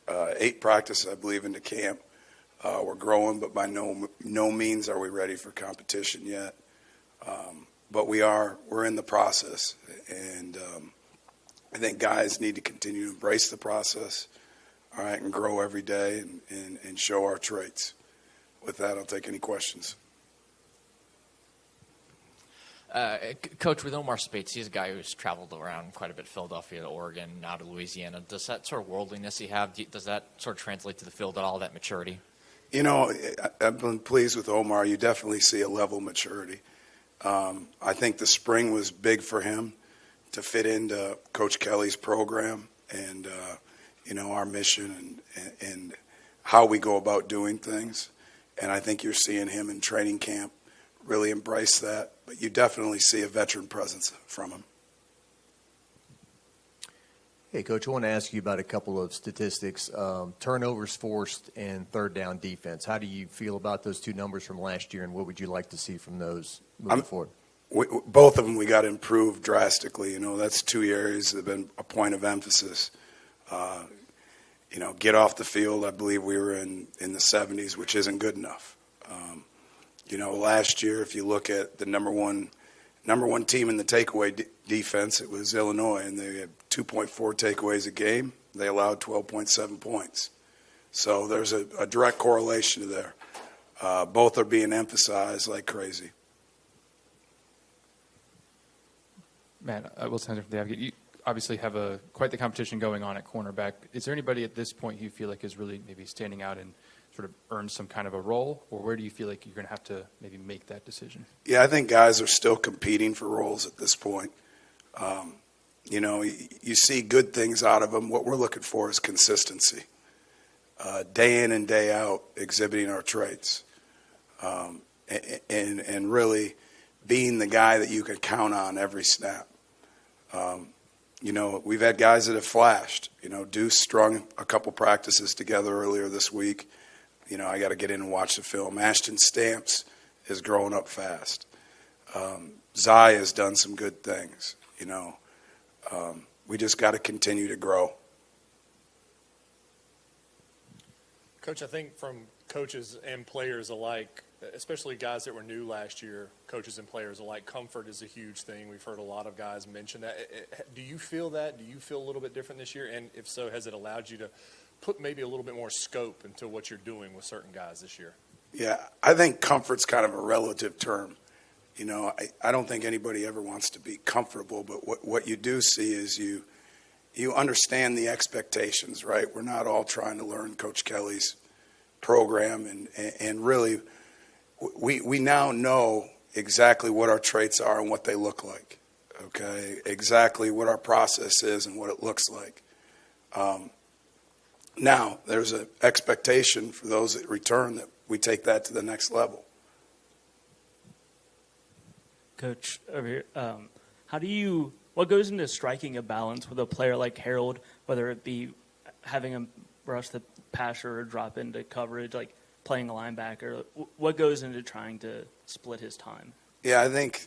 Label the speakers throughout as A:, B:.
A: 8 practices, I believe, into camp. We're growing, but by no means are we ready for competition yet. But we're in the process, and I think guys need to continue to embrace the process, all right, and grow every day and show our traits. With that, I'll take any questions.
B: Coach, with Omar Spates, he's a guy who's traveled around quite a bit, Philadelphia to Oregon, now to Louisiana. Does that sort of worldliness he have, does that sort of translate to the field at all, that maturity?
A: You know, I've been pleased with Omar. You definitely see a level of maturity. I think the spring was big for him to fit into Coach Kelly's program and, our mission and how we go about doing things. And I think you're seeing him in training camp really embrace that. But you definitely see a veteran presence from him.
C: Hey, Coach, I want to ask you about a couple of statistics. Turnovers forced and third down defense. How do you feel about those two numbers from last year, and what would you like to see from those moving forward?
A: Both of them we got to improve drastically. That's 2 areas that have been a point of emphasis. Get off the field. I believe we were in the 70s, which isn't good enough. Last year, if you look at the number one team in the takeaway defense, it was Illinois, and they had 2.4 takeaways a game. They allowed 12.7 points. So there's a direct correlation there. Both are being emphasized like crazy.
D: Matt, Will Sanders from the Advocate. You obviously have quite the competition going on at cornerback. Is there anybody at this point you feel like is really maybe standing out and sort of earned some kind of a role, or where do you feel like you're going to have to maybe make that decision?
A: Yeah, I think guys are still competing for roles at this point. You see good things out of them. What we're looking for is consistency, day in and day out, exhibiting our traits, and really being the guy that you can count on every snap. We've had guys that have flashed. Deuce strung a couple practices together earlier this week. I got to get in and watch the film. Ashton Stamps is growing up fast. Zai has done some good things. We just got to continue to grow.
E: Coach, I think from coaches and players alike, especially guys that were new last year, coaches and players alike, comfort is a huge thing. We've heard a lot of guys mention that. Do you feel that? Do you feel a little bit different this year? And if so, has it allowed you to put maybe a little bit more scope into what you're doing with certain guys this year?
A: Yeah, I think comfort's kind of a relative term. I don't think anybody ever wants to be comfortable, but what you do see is you understand the expectations, right? We're not all trying to learn Coach Kelly's program, and really we now know exactly what our traits are and what they look like, okay? Exactly what our process is and what it looks like. Now, there's an expectation for those that return that we take that to the next level.
F: Coach, over here, what goes into striking a balance with a player like Harold, whether it be having him rush the passer or drop into coverage, like playing a linebacker? What goes into trying to split his time? Yeah,
A: I think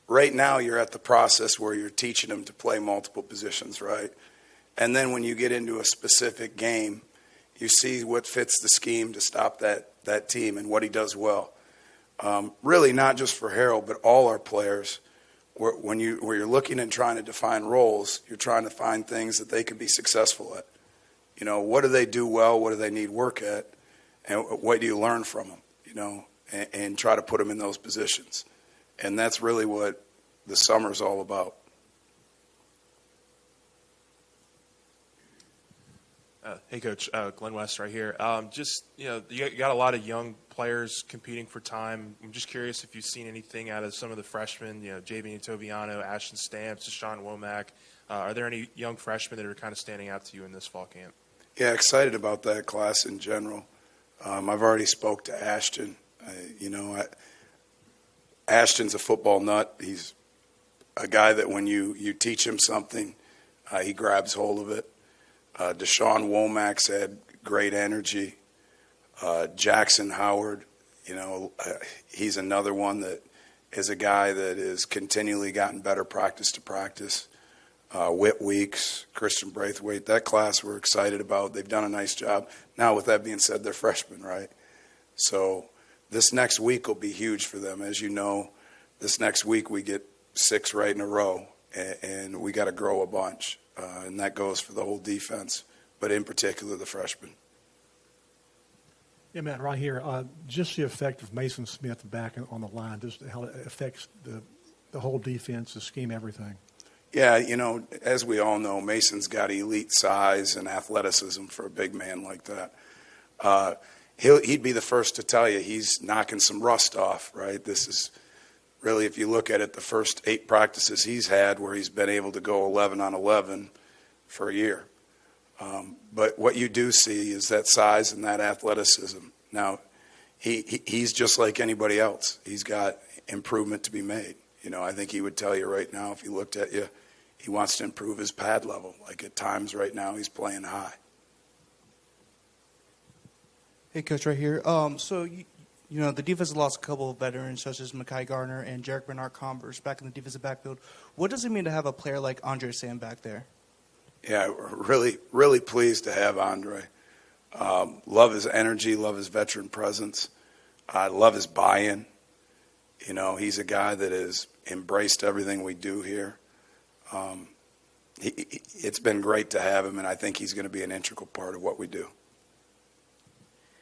A: right now you're at the process where you're teaching him to play multiple positions, right? And then when you get into a specific game, you see what fits the scheme to stop that team and what he does well. Really not just for Harold, but all our players. Where you're looking and trying to define roles, you're trying to find things that they can be successful at. What do they do well? What do they need work at? And what do you learn from them? And try to put them in those positions. And that's really what the summer's all about.
G: Hey, Coach, Glenn West right here. You got a lot of young players competing for time. I'm just curious if you've seen anything out of some of the freshmen, J.B. Toviano, Ashton Stamps, DeSean Womack. Are there any young freshmen that are kind of standing out to you in this fall camp?
A: Yeah, excited about that class in general. I've already spoke to Ashton. Ashton's a football nut. He's a guy that when you teach him something, he grabs hold of it. DeSean Womack's had great energy. Jackson Howard, he's another one that is a guy that has continually gotten better practice to practice. Whit Weeks, Christian Braithwaite. That class we're excited about. They've done a nice job. Now, with that being said, they're freshmen, right? So this next week will be huge for them. As you know, this next week we get 6 right in a row, and we got to grow a bunch. And that goes for the whole defense, but in particular the freshmen.
H: Yeah, Matt, right here, just the effect of Mason Smith back on the line, just how it affects the whole defense, the scheme, everything.
A: Yeah, as we all know, Mason's got elite size and athleticism for a big man like that. He'd be the first to tell you he's knocking some rust off, right? This is really, if you look at it, the first 8 practices he's had where he's been able to go 11 on 11 for a year. But what you do see is that size and that athleticism. Now, he's just like anybody else. He's got improvement to be made. I think he would tell you right now, if he looked at you, he wants to improve his pad level. Like at times right now, he's playing high.
I: Hey, Coach, right here. So, the defense has lost a couple of veterans, such as Mekhi Garner and Jarek Bernard-Converse back in the defensive backfield. What does it mean to have a player like Andre Sam back there?
A: Yeah, really, really pleased to have Andre. Love his energy, love his veteran presence. I love his buy-in. He's a guy that has embraced everything we do here. It's been great to have him, and I think he's going to be an integral part of what we do.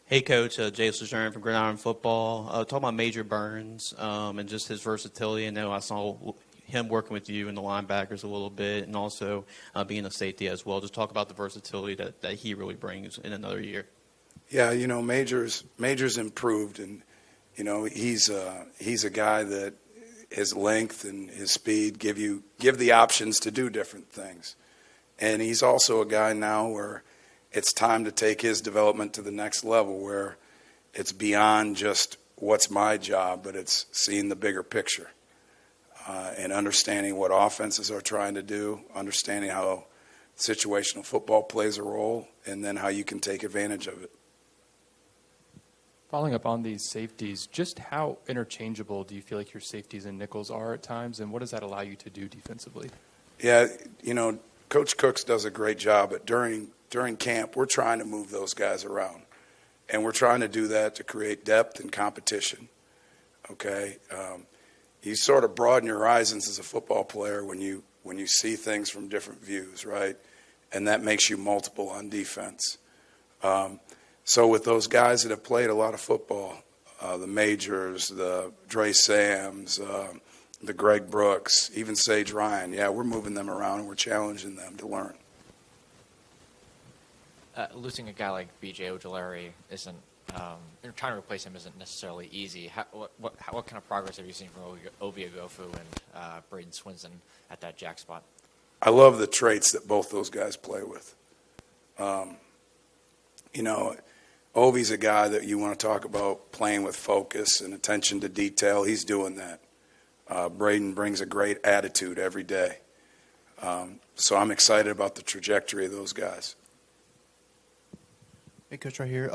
J: Hey, Coach, Jay Sojourn from Gridiron Football. Talking about Major Burns and just his versatility. I know I saw him working with you in the linebackers a little bit, and also being a safety as well. Just talk about the versatility that he really brings in another year.
A: Yeah, Major's improved, and he's a guy that his length and his speed give the options to do different things, and he's also a guy now where it's time to take his development to the next level, where it's beyond just what's my job, but it's seeing the bigger picture. And understanding what offenses are trying to do, understanding how situational football plays a role, and then how you can take advantage of it.
D: Following up on these safeties, just how interchangeable do you feel like your safeties and nickels are at times, and what does that allow you to do defensively?
A: Yeah, Coach Cooks does a great job, but during camp, we're trying to move those guys around, and we're trying to do that to create depth and competition. Okay. You sort of broaden your horizons as a football player when you see things from different views, right? And that makes you multiple on defense. So with those guys that have played a lot of football, the Majors, the Dre Sams, the Greg Brooks, even Sage Ryan, yeah, we're moving them around and we're challenging them to learn.
B: Losing a guy like B.J. Ojulari isn't trying to replace him isn't necessarily easy. What kind of progress have you seen from Obi Agofu and Braden Swinson at that jack spot?
A: I love the traits that both those guys play with. Obi's a guy that you want to talk about playing with focus and attention to detail. He's doing that. Braden brings a great attitude every day. So I'm excited about the trajectory of those guys.
I: Hey, Coach, right here.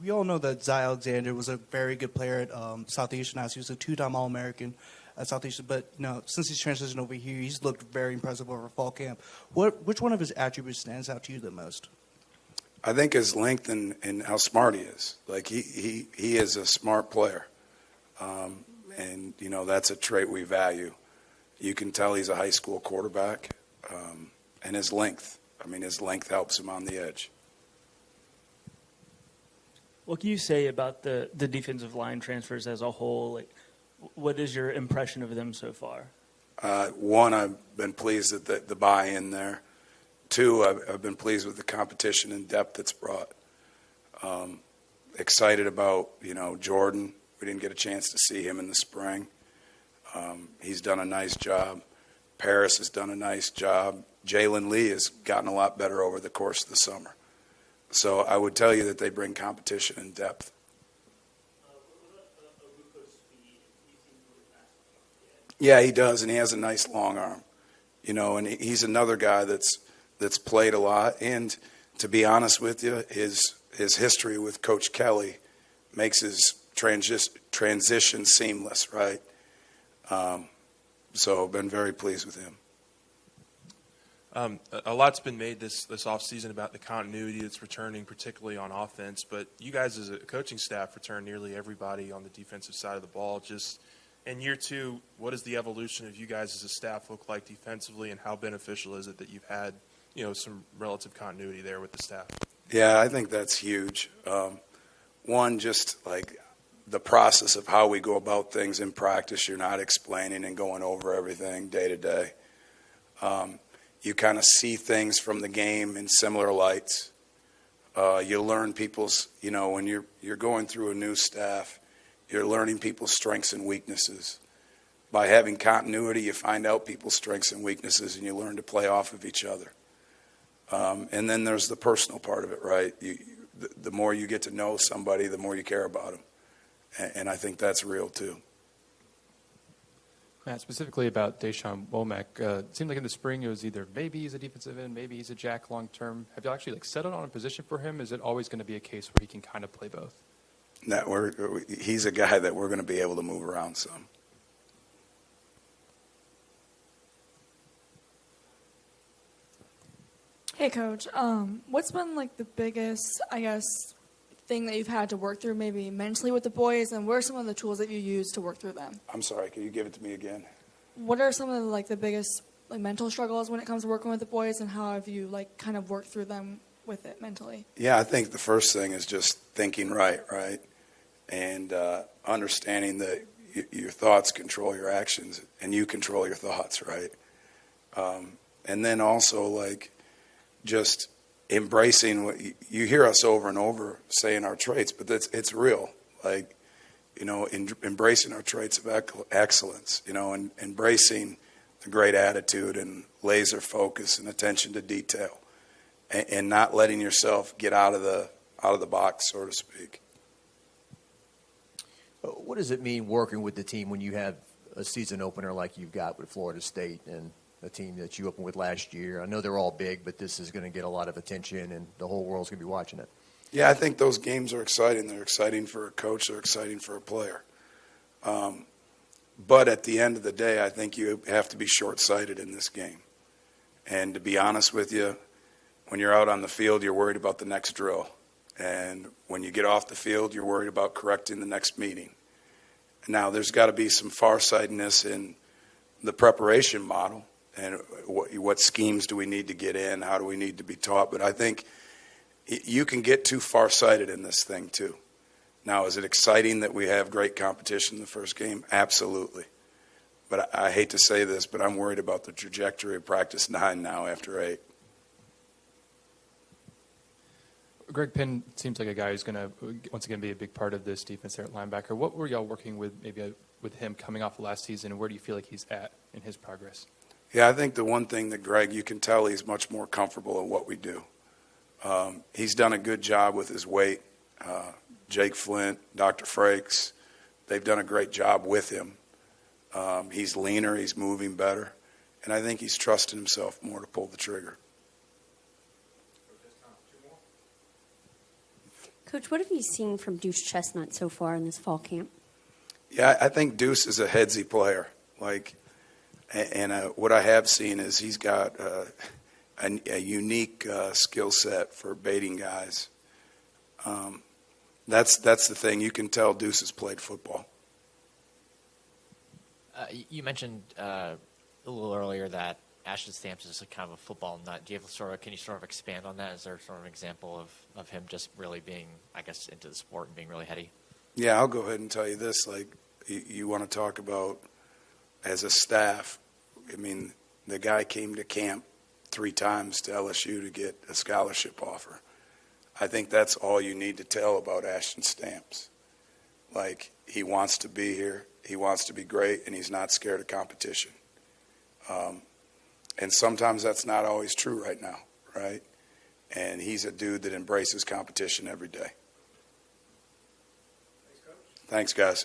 I: We all know that Zai Alexander was a very good player at Southeastern. He was a 2-time All-American at Southeastern. But, since he's transitioned over here, he's looked very impressive over fall camp. Which one of his attributes stands out to you the most?
A: I think his length and how smart he is. Like, he is a smart player. And, that's a trait we value. You can tell he's a high school quarterback. And his length. His length helps him on the edge.
F: What can you say about the defensive line transfers as a whole? Like, what is your impression of them so far?
A: One, I've been pleased at the buy-in there. Two, I've been pleased with the competition and depth it's brought. Excited about, Jordan. We didn't get a chance to see him in the spring. He's done a nice job. Paris has done a nice job. Jalen Lee has gotten a lot better over the course of the summer. So I would tell you that they bring competition and depth. Yeah, he does, and he has a nice long arm. And he's another guy that's played a lot. And to be honest with you, his history with Coach Kelly makes his transition seamless, right? So I've been very pleased with him.
G: A lot's been made this offseason about the continuity that's returning, particularly on offense. But you guys as a coaching staff return nearly everybody on the defensive side of the ball. Just in year two, what does the evolution of you guys as a staff look like defensively, and how beneficial is it that you've had, some relative continuity there with the staff?
A: Yeah, I think that's huge. One, just like the process of how we go about things in practice. You're not explaining and going over everything day to day. You kind of see things from the game in similar lights. You learn people's, when you're going through a new staff, you're learning people's strengths and weaknesses. By having continuity, you find out people's strengths and weaknesses, and you learn to play off of each other. And then there's the personal part of it, right? The more you get to know somebody, the more you care about them. And I think that's real, too.
D: Matt, specifically about DeSean Womack, it seemed like in the spring it was either maybe he's a defensive end, maybe he's a jack long term. Have you actually settled on a position for him? Is it always going to be a case where he can kind of play both?
A: He's a guy that we're going to be able to move around some.
K: Hey, Coach. What's been like the biggest, thing that you've had to work through, maybe mentally with the boys, and what are some of the tools that you use to work through them?
A: I'm sorry, can you give it to me again?
K: What are some of the biggest mental struggles when it comes to working with the boys, and how have you kind of worked through them with it mentally?
A: Yeah, I think the first thing is just thinking right? And understanding that your thoughts control your actions, and you control your thoughts, right? And then also just embracing what you hear us over and over saying our traits, but it's real. Embracing our traits of excellence, and embracing the great attitude and laser focus and attention to detail, and not letting yourself get out of the box, so to speak.
C: What does it mean working with the team when you have a season opener like you've got with Florida State and a team that you opened with last year? I know they're all big, but this is going to get a lot of attention, and the whole world's going to be watching it.
A: Yeah, I think those games are exciting. They're exciting for a coach. They're exciting for a player. But at the end of the day, I think you have to be short-sighted in this game. And to be honest with you, when you're out on the field, you're worried about the next drill. And when you get off the field, you're worried about correcting the next meeting. Now, there's got to be some farsightedness in the preparation model. And what schemes do we need to get in? How do we need to be taught? But I think you can get too far-sighted in this thing, too. Now, is it exciting that we have great competition in the first game? Absolutely. But I hate to say this, but I'm worried about the trajectory of practice 9 now after 8.
D: Greg Penn seems like a guy who's going to, once again, be a big part of this defense there at linebacker. What were y'all working with maybe with him coming off of last season, and where do you feel like he's at in his progress?
A: Yeah, I think the one thing that Greg, you can tell he's much more comfortable in what we do. He's done a good job with his weight. Jake Flint, Dr. Frakes, they've done a great job with him. He's leaner, he's moving better, and I think he's trusting himself more to pull the trigger.
L: Coach, what have you seen from Deuce Chestnut so far in this fall camp?
A: Yeah, I think Deuce is a headsy player. And what I have seen is he's got a unique skill set for baiting guys. That's the thing. You can tell Deuce has played football.
B: You mentioned a little earlier that Ashton Stamps is kind of a football nut. Do you have can you sort of expand on that? Is there sort of an example of him just really being, into the sport and being really heady? Yeah,
A: I'll go ahead and tell you this. You want to talk about as a staff, the guy came to camp 3 times to LSU to get a scholarship offer. I think that's all you need to tell about Ashton Stamps. He wants to be here, he wants to be great, and he's not scared of competition. And sometimes that's not always true right now, right? And he's a dude that embraces competition every day. Thanks, guys.